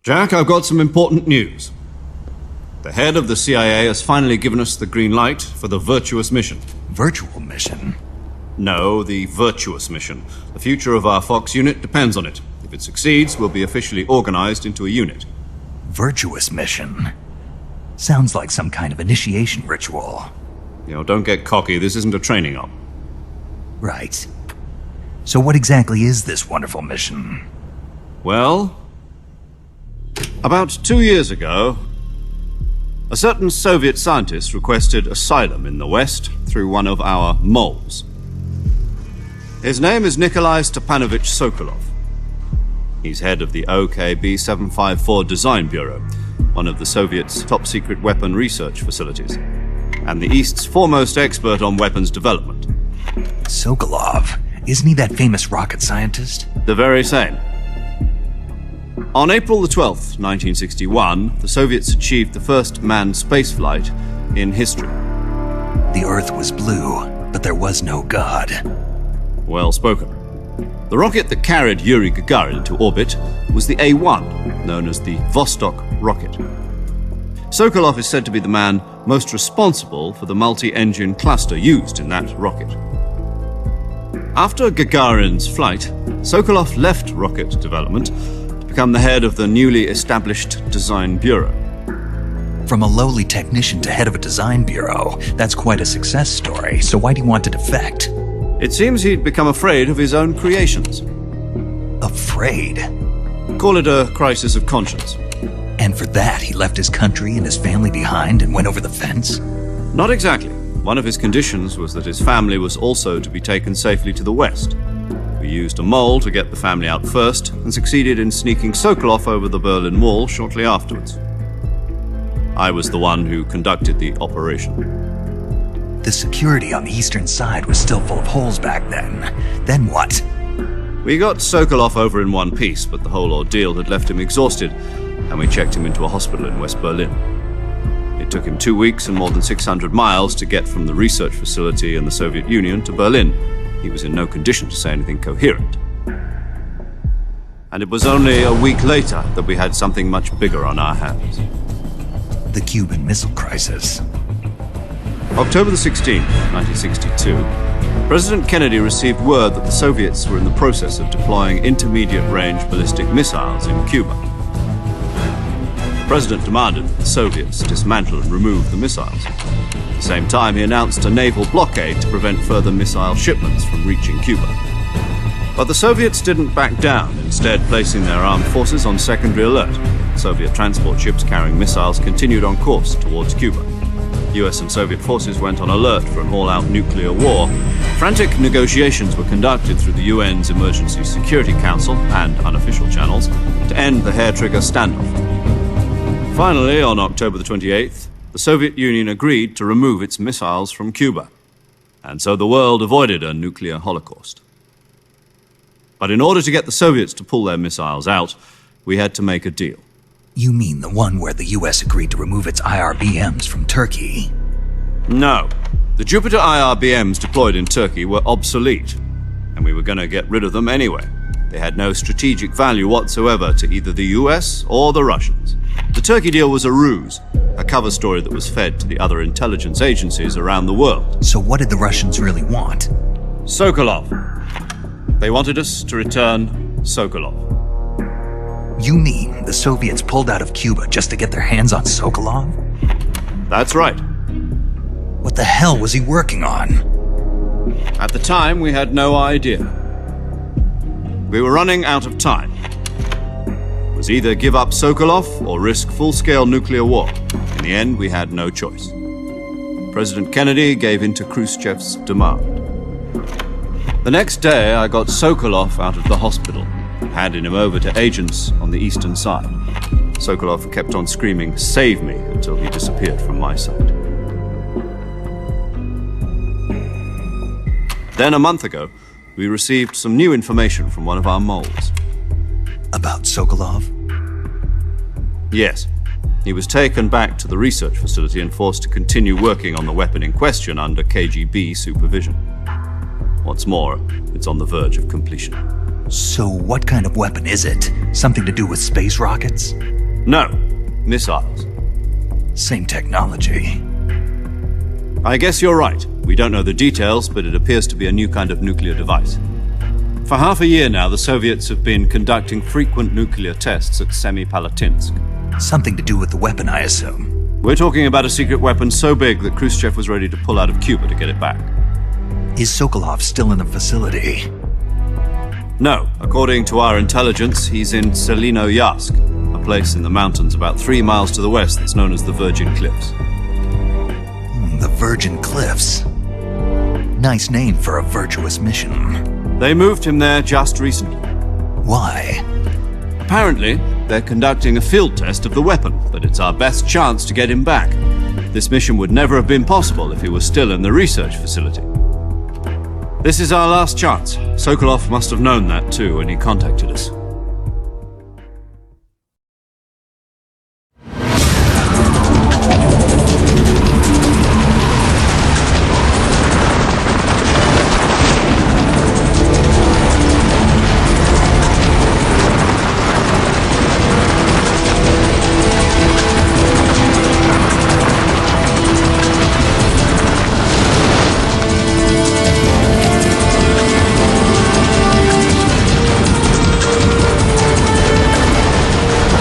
Jack, I've got some important news. The head of the CIA has finally given us the green light for the virtuous mission. Virtual mission? No, the virtuous mission. The future of our Fox unit depends on it. If it succeeds, we'll be officially organized into a unit. Virtuous mission? Sounds like some kind of initiation ritual. Don't get cocky. This isn't a training op. Right. So what exactly is this wonderful mission? Well, about 2 years ago, a certain Soviet scientist requested asylum in the West through one of our moles. His name is Nikolai Stepanovich Sokolov. He's head of the OKB 754 Design Bureau, one of the Soviets' top-secret weapon research facilities, and the East's foremost expert on weapons development. Sokolov? Isn't he that famous rocket scientist? The very same. On April the 12th, 1961, the Soviets achieved the first manned spaceflight in history. The Earth was blue, but there was no God. Well spoken. The rocket that carried Yuri Gagarin into orbit was the A-1, known as the Vostok rocket. Sokolov is said to be the man most responsible for the multi-engine cluster used in that rocket. After Gagarin's flight, Sokolov left rocket development to become the head of the newly established Design Bureau. From a lowly technician to head of a design bureau, that's quite a success story, so why do you want to defect? It seems he'd become afraid of his own creations. Afraid? Call it a crisis of conscience. And for that, he left his country and his family behind and went over the fence? Not exactly. One of his conditions was that his family was also to be taken safely to the West. We used a mole to get the family out first and succeeded in sneaking Sokolov over the Berlin Wall shortly afterwards. I was the one who conducted the operation. The security on the eastern side was still full of holes back then. Then what? We got Sokolov over in one piece, but the whole ordeal had left him exhausted, and we checked him into a hospital in West Berlin. It took him 2 weeks and more than 600 miles to get from the research facility in the Soviet Union to Berlin. He was in no condition to say anything coherent. And it was only a week later that we had something much bigger on our hands. The Cuban Missile Crisis. October the 16th, 1962, President Kennedy received word that the Soviets were in the process of deploying intermediate-range ballistic missiles in Cuba. The President demanded that the Soviets dismantle and remove the missiles. At the same time, he announced a naval blockade to prevent further missile shipments from reaching Cuba. But the Soviets didn't back down, instead placing their armed forces on secondary alert. Soviet transport ships carrying missiles continued on course towards Cuba. US and Soviet forces went on alert for an all-out nuclear war. Frantic negotiations were conducted through the UN's Emergency Security Council and unofficial channels to end the hair-trigger standoff. Finally, on October the 28th, the Soviet Union agreed to remove its missiles from Cuba. And so the world avoided a nuclear holocaust. But in order to get the Soviets to pull their missiles out, we had to make a deal. You mean the one where the US agreed to remove its IRBMs from Turkey? No. The Jupiter IRBMs deployed in Turkey were obsolete, and we were going to get rid of them anyway. They had no strategic value whatsoever to either the US or the Russians. The Turkey deal was a ruse, a cover story that was fed to the other intelligence agencies around the world. So what did the Russians really want? Sokolov. They wanted us to return Sokolov. You mean the Soviets pulled out of Cuba just to get their hands on Sokolov? That's right. What the hell was he working on? At the time, we had no idea. We were running out of time. It was either give up Sokolov or risk full-scale nuclear war. In the end, we had no choice. President Kennedy gave in to Khrushchev's demand. The next day, I got Sokolov out of the hospital, handing him over to agents on the eastern side. Sokolov kept on screaming, "Save me," until he disappeared from my sight. Then a month ago, we received some new information from one of our moles. About Sokolov? Yes. He was taken back to the research facility and forced to continue working on the weapon in question under KGB supervision. What's more, it's on the verge of completion. So what kind of weapon is it? Something to do with space rockets? No, missiles. Same technology. I guess you're right. We don't know the details, but it appears to be a new kind of nuclear device. For half a year now, the Soviets have been conducting frequent nuclear tests at Semipalatinsk. Something to do with the weapon, I assume. We're talking about a secret weapon so big that Khrushchev was ready to pull out of Cuba to get it back. Is Sokolov still in the facility? No, according to our intelligence, he's in Selino-Yarsk, a place in the mountains about 3 miles to the west that's known as the Virgin Cliffs. The Virgin Cliffs. Nice name for a virtuous mission. They moved him there just recently. Why? Apparently, they're conducting a field test of the weapon, but it's our best chance to get him back. This mission would never have been possible if he was still in the research facility. This is our last chance. Sokolov must have known that too when he contacted us.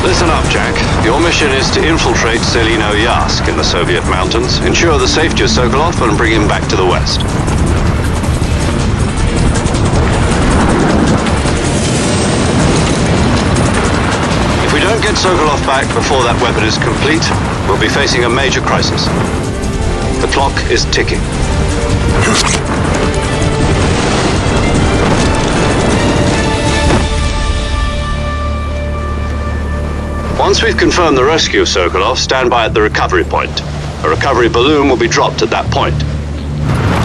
Listen up, Jack. Your mission is to infiltrate Selino-Yarsk in the Soviet mountains, ensure the safety of Sokolov, and bring him back to the West. If we don't get Sokolov back before that weapon is complete, we'll be facing a major crisis. The clock is ticking. Once we've confirmed the rescue of Sokolov, stand by at the recovery point. A recovery balloon will be dropped at that point.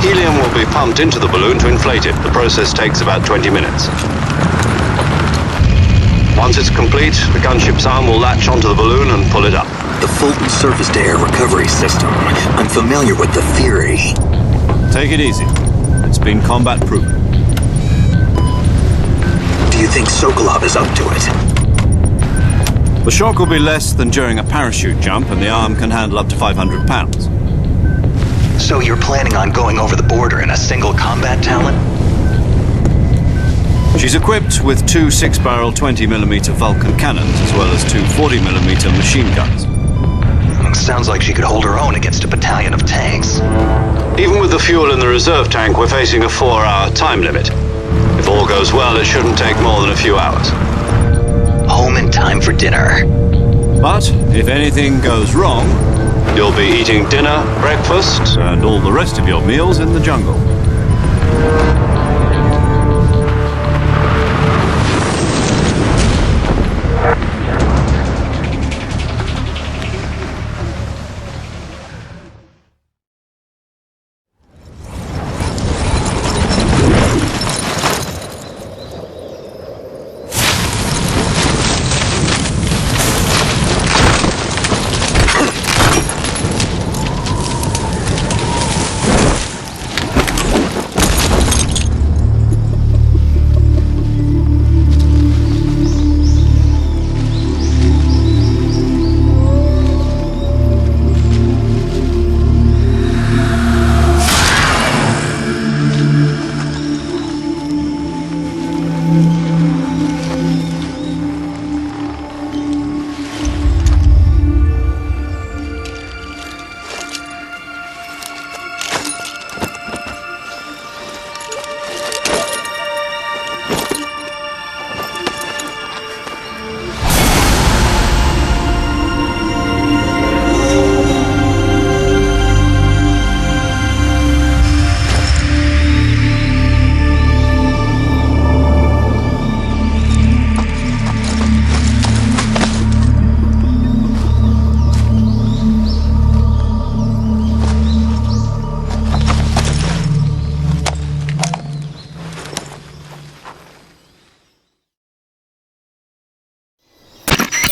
Helium will be pumped into the balloon to inflate it. The process takes about 20 minutes. Once it's complete, the gunship's arm will latch onto the balloon and pull it up. The Fulton surface-to-air recovery system. I'm familiar with the theory. Take it easy. It's been combat-proven. Do you think Sokolov is up to it? The shock will be less than during a parachute jump, and the arm can handle up to 500 pounds. So you're planning on going over the border in a single combat talent? She's equipped with 2 6-barrel 20mm Vulcan cannons, as well as 2 40mm machine guns. Sounds like she could hold her own against a battalion of tanks. Even with the fuel in the reserve tank, we're facing a 4-hour time limit. If all goes well, it shouldn't take more than a few hours. Home in time for dinner. But if anything goes wrong, you'll be eating dinner, breakfast, and all the rest of your meals in the jungle.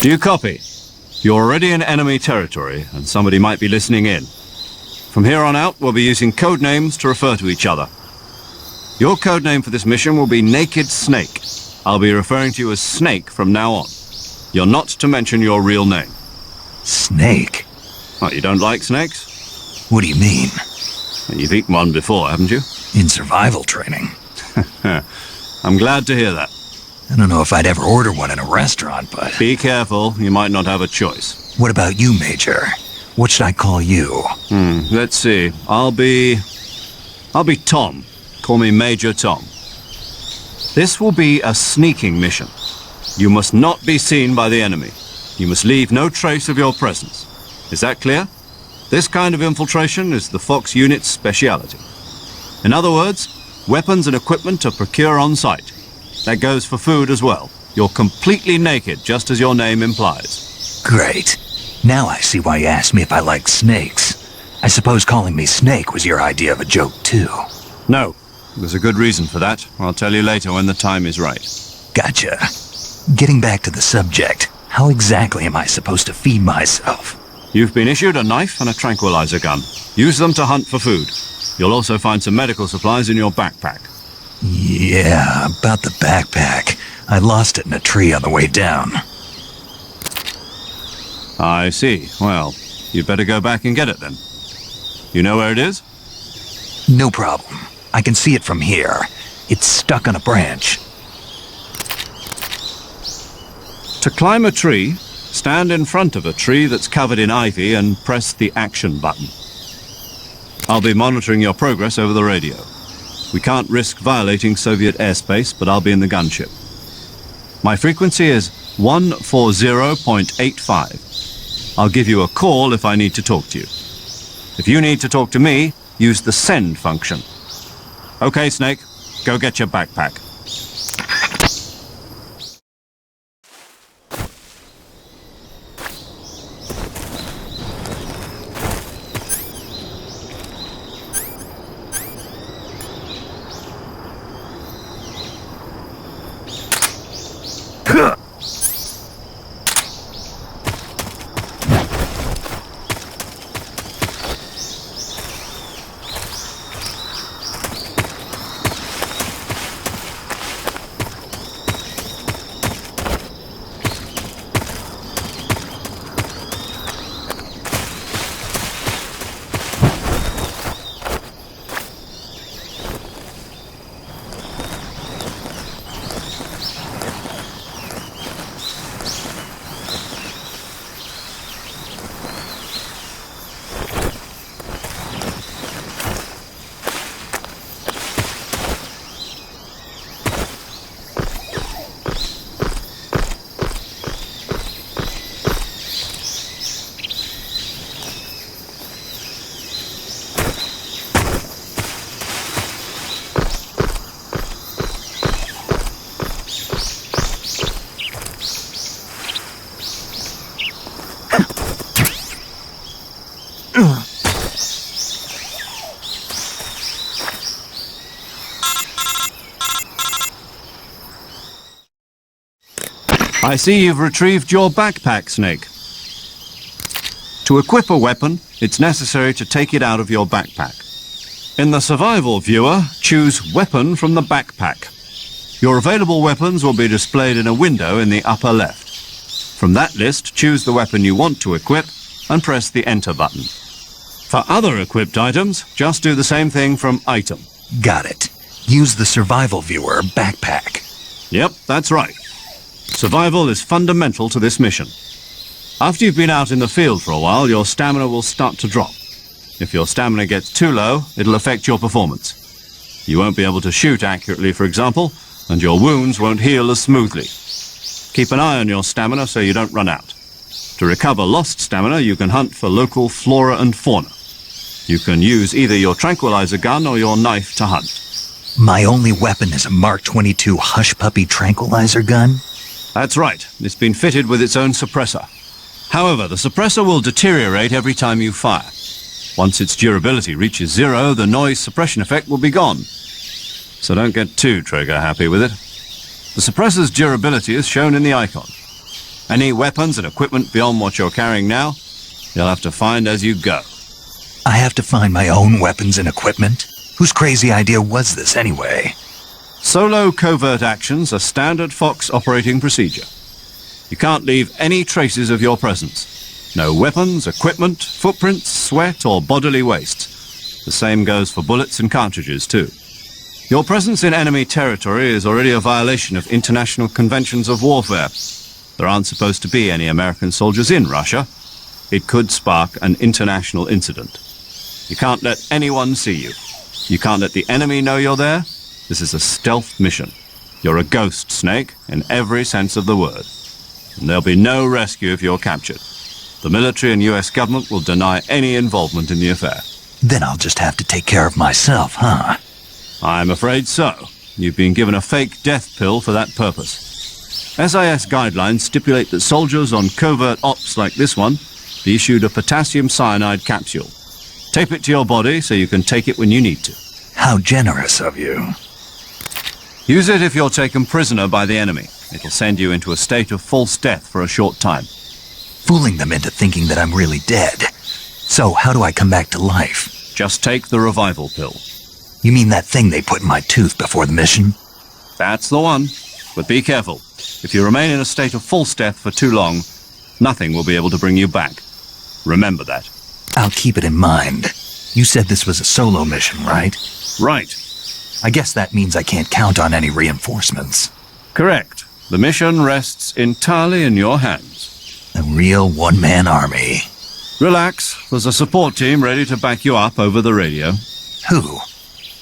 Do you copy? You're already in enemy territory, and somebody might be listening in. From here on out, we'll be using code names to refer to each other. Your code name for this mission will be Naked Snake. I'll be referring to you as Snake from now on. You're not to mention your real name. Snake? Oh, you don't like snakes? What do you mean? You've eaten one before, haven't you? In survival training. I'm glad to hear that. I don't know if I'd ever order one in a restaurant, but... Be careful, you might not have a choice. What about you, Major? What should I call you? Let's see. I'll be Tom. Call me Major Tom. This will be a sneaking mission. You must not be seen by the enemy. You must leave no trace of your presence. Is that clear? This kind of infiltration is the Fox unit's speciality. In other words, weapons and equipment are procured on site. That goes for food as well. You're completely naked, just as your name implies. Great. Now I see why you asked me if I like snakes. I suppose calling me Snake was your idea of a joke, too. No, there's a good reason for that. I'll tell you later when the time is right. Gotcha. Getting back to the subject, how exactly am I supposed to feed myself? You've been issued a knife and a tranquilizer gun. Use them to hunt for food. You'll also find some medical supplies in your backpack. Yeah, about the backpack. I lost it in a tree on the way down. I see. Well, you'd better go back and get it then. You know where it is? No problem. I can see it from here. It's stuck on a branch. To climb a tree, stand in front of a tree that's covered in ivy and press the action button. I'll be monitoring your progress over the radio. We can't risk violating Soviet airspace, but I'll be in the gunship. My frequency is 140.85. I'll give you a call if I need to talk to you. If you need to talk to me, use the send function. Okay, Snake, go get your backpack. I see you've retrieved your backpack, Snake. To equip a weapon, it's necessary to take it out of your backpack. In the survival viewer, choose Weapon from the backpack. Your available weapons will be displayed in a window in the upper left. From that list, choose the weapon you want to equip and press the Enter button. For other equipped items, just do the same thing from Item. Got it. Use the survival viewer backpack. Yep, that's right. Survival is fundamental to this mission. After you've been out in the field for a while, your stamina will start to drop. If your stamina gets too low, it'll affect your performance. You won't be able to shoot accurately, for example, and your wounds won't heal as smoothly. Keep an eye on your stamina so you don't run out. To recover lost stamina, you can hunt for local flora and fauna. You can use either your tranquilizer gun or your knife to hunt. My only weapon is a Mark 22 Hush Puppy tranquilizer gun? That's right. It's been fitted with its own suppressor. However, the suppressor will deteriorate every time you fire. Once its durability reaches 0, the noise suppression effect will be gone. So don't get too trigger-happy with it. The suppressor's durability is shown in the icon. Any weapons and equipment beyond what you're carrying now, you'll have to find as you go. I have to find my own weapons and equipment? Whose crazy idea was this, anyway? Solo covert actions are standard Fox operating procedure. You can't leave any traces of your presence. No weapons, equipment, footprints, sweat, or bodily waste. The same goes for bullets and cartridges, too. Your presence in enemy territory is already a violation of international conventions of warfare. There aren't supposed to be any American soldiers in Russia. It could spark an international incident. You can't let anyone see you. You can't let the enemy know you're there. This is a stealth mission. You're a ghost, Snake, in every sense of the word. And there'll be no rescue if you're captured. The military and US government will deny any involvement in the affair. Then I'll just have to take care of myself, huh? I'm afraid so. You've been given a fake death pill for that purpose. SIS guidelines stipulate that soldiers on covert ops like this one be issued a potassium cyanide capsule. Tape it to your body so you can take it when you need to. How generous of you. Use it if you're taken prisoner by the enemy. It'll send you into a state of false death for a short time. Fooling them into thinking that I'm really dead. So how do I come back to life? Just take the revival pill. You mean that thing they put in my tooth before the mission? That's the one. But be careful. If you remain in a state of false death for too long, nothing will be able to bring you back. Remember that. I'll keep it in mind. You said this was a solo mission, right? Right. I guess that means I can't count on any reinforcements. Correct. The mission rests entirely in your hands. A real one-man army. Relax. There's a support team ready to back you up over the radio. Who?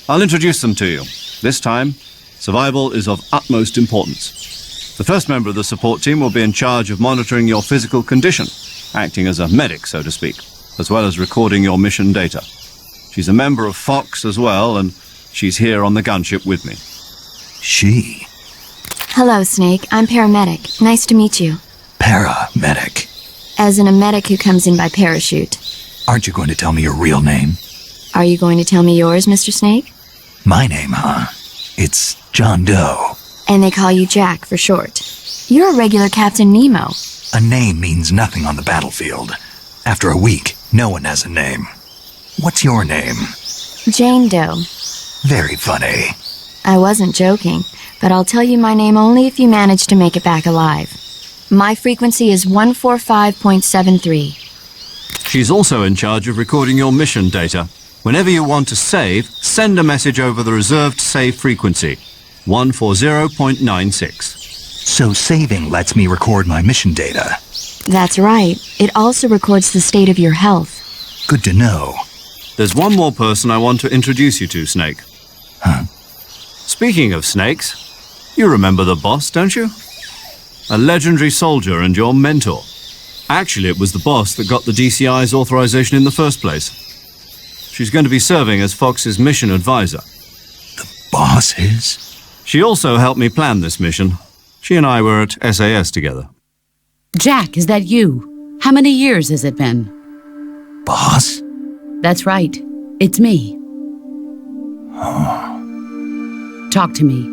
I'll introduce them to you. This time, survival is of utmost importance. The first member of the support team will be in charge of monitoring your physical condition, acting as a medic, so to speak, as well as recording your mission data. She's a member of Fox as well, and she's here on the gunship with me. She? Hello, Snake. I'm paramedic. Nice to meet you. Paramedic. As in a medic who comes in by parachute. Aren't you going to tell me your real name? Are you going to tell me yours, Mr. Snake? My name, huh? It's John Doe. And they call you Jack for short. You're a regular Captain Nemo. A name means nothing on the battlefield. After a week, no one has a name. What's your name? Jane Doe. Very funny. I wasn't joking, but I'll tell you my name only if you manage to make it back alive. My frequency is 145.73. She's also in charge of recording your mission data. Whenever you want to save, send a message over the reserved save frequency, 140.96. So saving lets me record my mission data. That's right. It also records the state of your health. Good to know. There's one more person I want to introduce you to, Snake. Huh? Speaking of snakes, you remember the boss, don't you? A legendary soldier and your mentor. Actually, it was the boss that got the DCI's authorization in the first place. She's going to be serving as Fox's mission advisor. The boss is? She also helped me plan this mission. She and I were at SAS together. Jack, is that you? How many years has it been? Boss? That's right. It's me. Talk to me.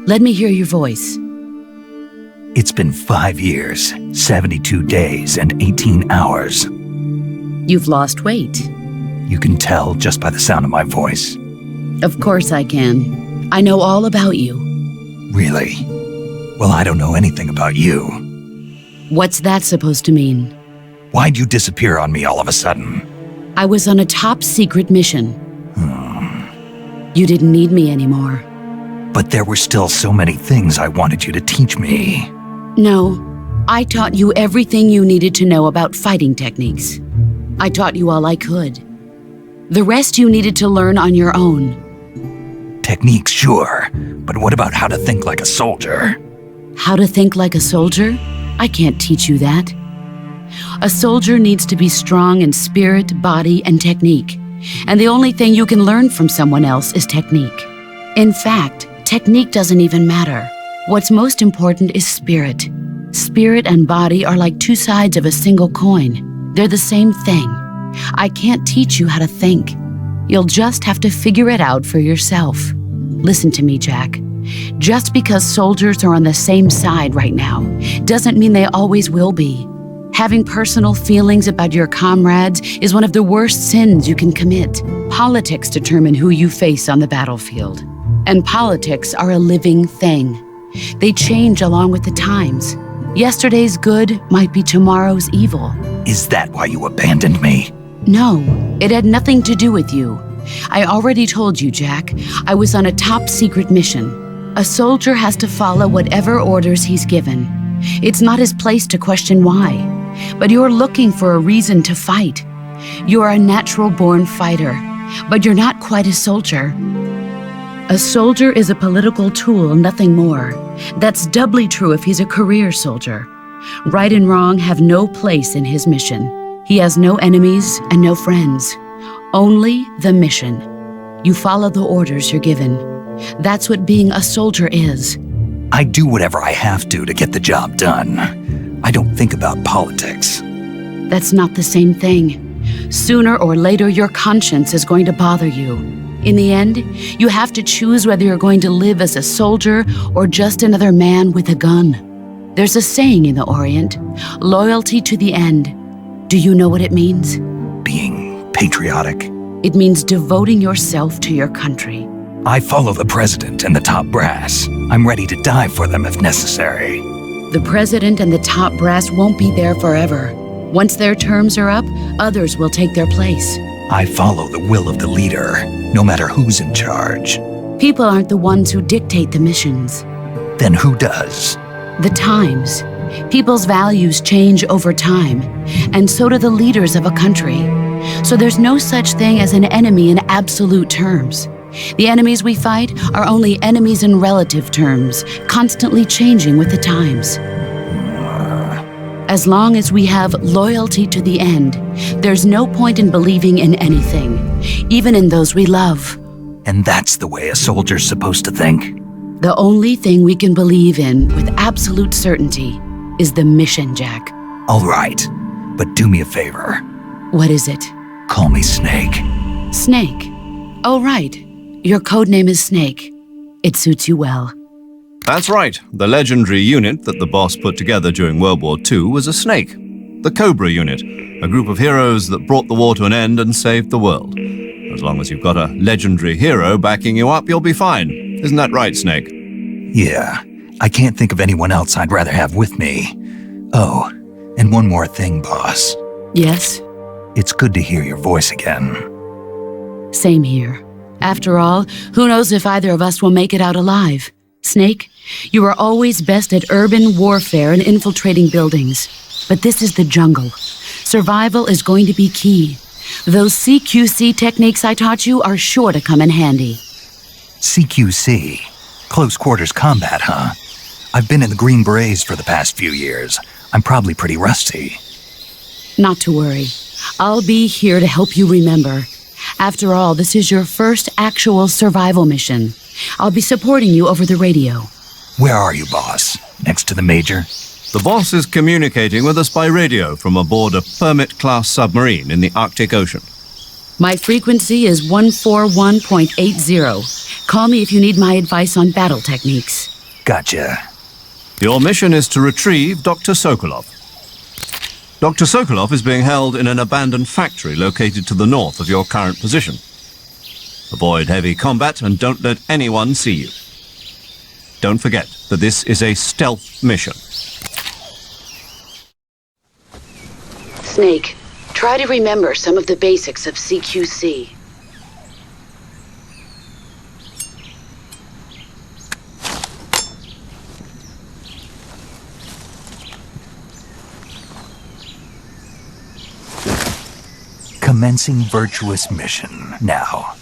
Let me hear your voice. It's been 5 years, 72 days, and 18 hours. You've lost weight. You can tell just by the sound of my voice. Of course I can. I know all about you. Really? Well, I don't know anything about you. What's that supposed to mean? Why'd you disappear on me all of a sudden? I was on a top-secret mission. You didn't need me anymore. But there were still so many things I wanted you to teach me. No, I taught you everything you needed to know about fighting techniques. I taught you all I could. The rest you needed to learn on your own. Techniques, sure. But what about how to think like a soldier? How to think like a soldier? I can't teach you that. A soldier needs to be strong in spirit, body, and technique. And the only thing you can learn from someone else is technique. In fact, technique doesn't even matter. What's most important is spirit. Spirit and body are like two sides of a single coin. They're the same thing. I can't teach you how to think. You'll just have to figure it out for yourself. Listen to me, Jack. Just because soldiers are on the same side right now doesn't mean they always will be. Having personal feelings about your comrades is one of the worst sins you can commit. Politics determine who you face on the battlefield. And politics are a living thing. They change along with the times. Yesterday's good might be tomorrow's evil. Is that why you abandoned me? No, it had nothing to do with you. I already told you, Jack. I was on a top-secret mission. A soldier has to follow whatever orders he's given. It's not his place to question why. But you're looking for a reason to fight. You're a natural-born fighter, but you're not quite a soldier. A soldier is a political tool, nothing more. That's doubly true if he's a career soldier. Right and wrong have no place in his mission. He has no enemies and no friends. Only the mission. You follow the orders you're given. That's what being a soldier is. I do whatever I have to get the job done. I don't think about politics. That's not the same thing. Sooner or later, your conscience is going to bother you. In the end, you have to choose whether you're going to live as a soldier or just another man with a gun. There's a saying in the Orient, loyalty to the end. Do you know what it means? Being patriotic. It means devoting yourself to your country. I follow the president and the top brass. I'm ready to die for them if necessary. The president and the top brass won't be there forever. Once their terms are up, others will take their place. I follow the will of the leader, no matter who's in charge. People aren't the ones who dictate the missions. Then who does? The times. People's values change over time, and so do the leaders of a country. So there's no such thing as an enemy in absolute terms. The enemies we fight are only enemies in relative terms, constantly changing with the times. As long as we have loyalty to the end, there's no point in believing in anything, even in those we love. And that's the way a soldier's supposed to think? The only thing we can believe in with absolute certainty is the mission, Jack. All right, but do me a favor. What is it? Call me Snake. Snake. Oh, right. Your code name is Snake. It suits you well. That's right. The legendary unit that the boss put together during World War II was a snake. The Cobra unit, a group of heroes that brought the war to an end and saved the world. As long as you've got a legendary hero backing you up, you'll be fine. Isn't that right, Snake? Yeah, I can't think of anyone else I'd rather have with me. Oh, and one more thing, boss. Yes? It's good to hear your voice again. Same here. After all, who knows if either of us will make it out alive? Snake, you are always best at urban warfare and infiltrating buildings. But this is the jungle. Survival is going to be key. Those CQC techniques I taught you are sure to come in handy. CQC? Close quarters combat, huh? I've been in the Green Berets for the past few years. I'm probably pretty rusty. Not to worry. I'll be here to help you remember. After all, this is your first actual survival mission. I'll be supporting you over the radio. Where are you, boss? Next to the major? The boss is communicating with us by radio from aboard a Permit-class submarine in the Arctic Ocean. My frequency is 141.80. Call me if you need my advice on battle techniques. Gotcha. Your mission is to retrieve Dr. Sokolov. Dr. Sokolov is being held in an abandoned factory located to the north of your current position. Avoid heavy combat and don't let anyone see you. Don't forget that this is a stealth mission. Snake, try to remember some of the basics of CQC. Commencing virtuous mission now.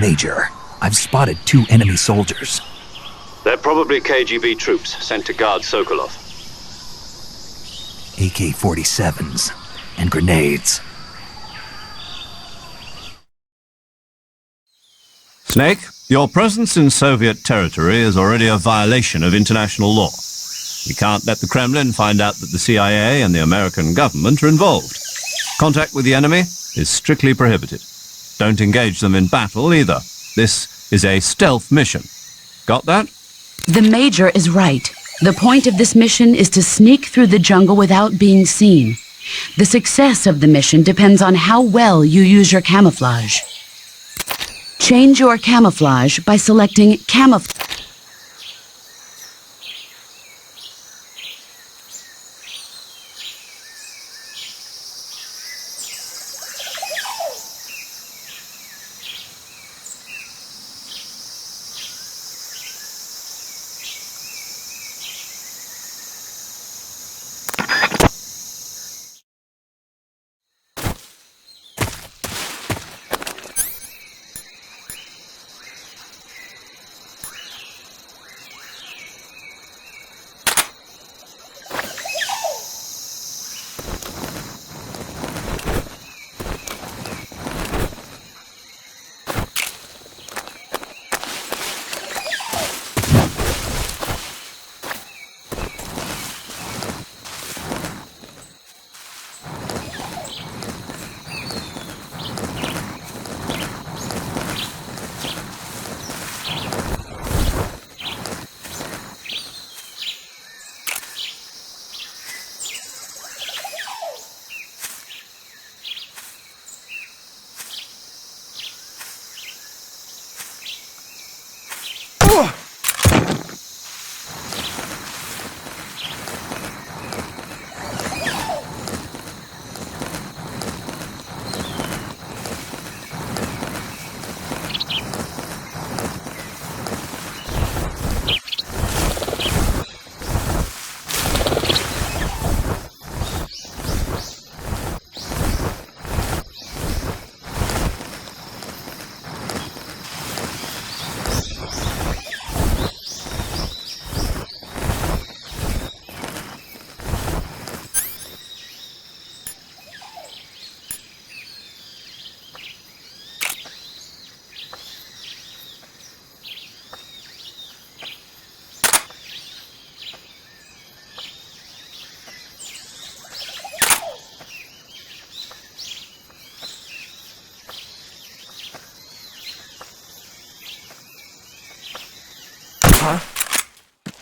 Major, I've spotted 2 enemy soldiers. They're probably KGB troops sent to guard Sokolov. AK-47s and grenades. Snake, your presence in Soviet territory is already a violation of international law. You can't let the Kremlin find out that the CIA and the American government are involved. Contact with the enemy is strictly prohibited. Don't engage them in battle either. This is a stealth mission. Got that? The Major is right. The point of this mission is to sneak through the jungle without being seen. The success of the mission depends on how well you use your camouflage. Change your camouflage by selecting camouflage.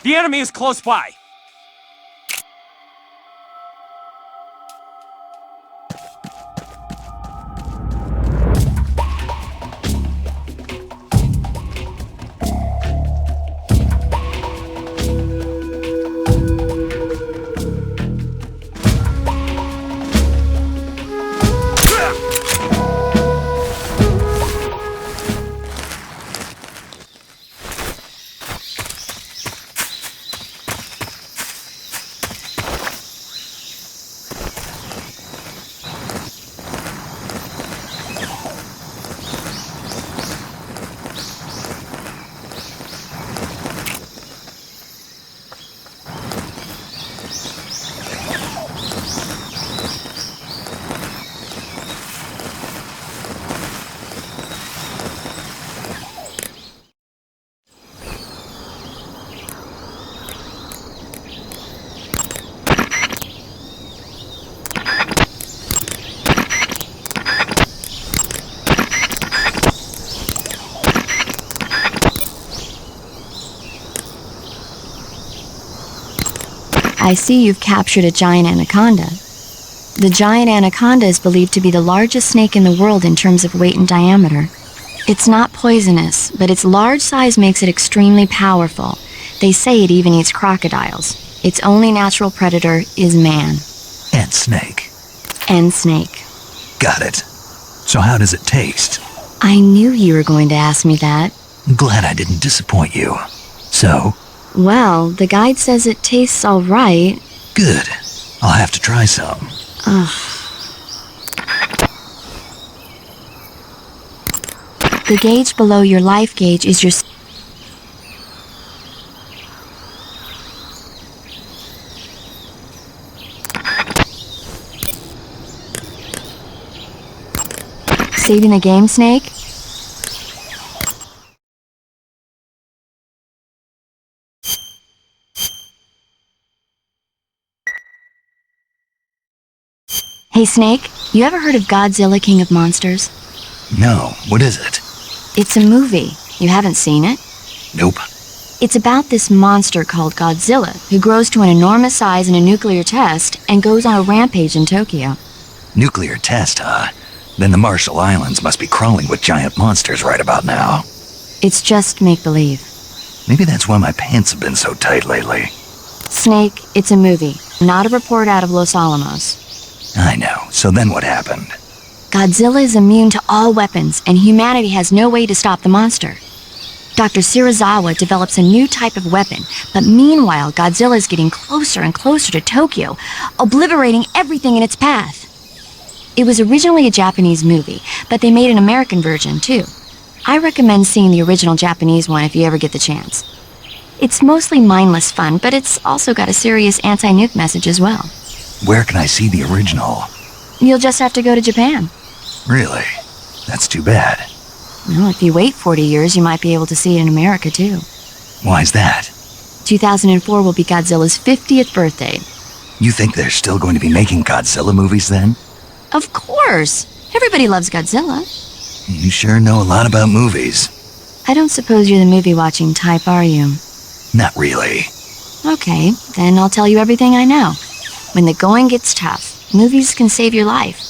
The enemy is close by! I see you've captured a giant anaconda. The giant anaconda is believed to be the largest snake in the world in terms of weight and diameter. It's not poisonous, but its large size makes it extremely powerful. They say it even eats crocodiles. Its only natural predator is man. And snake. And snake. Got it. So how does it taste? I knew you were going to ask me that. Glad I didn't disappoint you. So? Well, the guide says it tastes all right. Good. I'll have to try some. Ugh. The gauge below your life gauge is your saving the game, Snake? Hey Snake, you ever heard of Godzilla King of Monsters? No, what is it? It's a movie. You haven't seen it? Nope. It's about this monster called Godzilla, who grows to an enormous size in a nuclear test and goes on a rampage in Tokyo. Nuclear test, huh? Then the Marshall Islands must be crawling with giant monsters right about now. It's just make-believe. Maybe that's why my pants have been so tight lately. Snake, it's a movie, not a report out of Los Alamos. I know. So then what happened? Godzilla is immune to all weapons, and humanity has no way to stop the monster. Dr. Shirazawa develops a new type of weapon, but meanwhile, Godzilla is getting closer and closer to Tokyo, obliterating everything in its path. It was originally a Japanese movie, but they made an American version, too. I recommend seeing the original Japanese one if you ever get the chance. It's mostly mindless fun, but it's also got a serious anti-nuke message as well. Where can I see the original? You'll just have to go to Japan. Really? That's too bad. Well, if you wait 40 years, you might be able to see it in America, too. Why's that? 2004 will be Godzilla's 50th birthday. You think they're still going to be making Godzilla movies then? Of course! Everybody loves Godzilla. You sure know a lot about movies. I don't suppose you're the movie-watching type, are you? Not really. Okay, then I'll tell you everything I know. When the going gets tough, movies can save your life.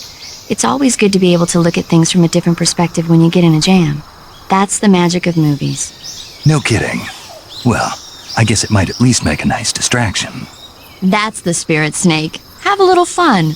It's always good to be able to look at things from a different perspective when you get in a jam. That's the magic of movies. No kidding. Well, I guess it might at least make a nice distraction. That's the spirit, Snake. Have a little fun.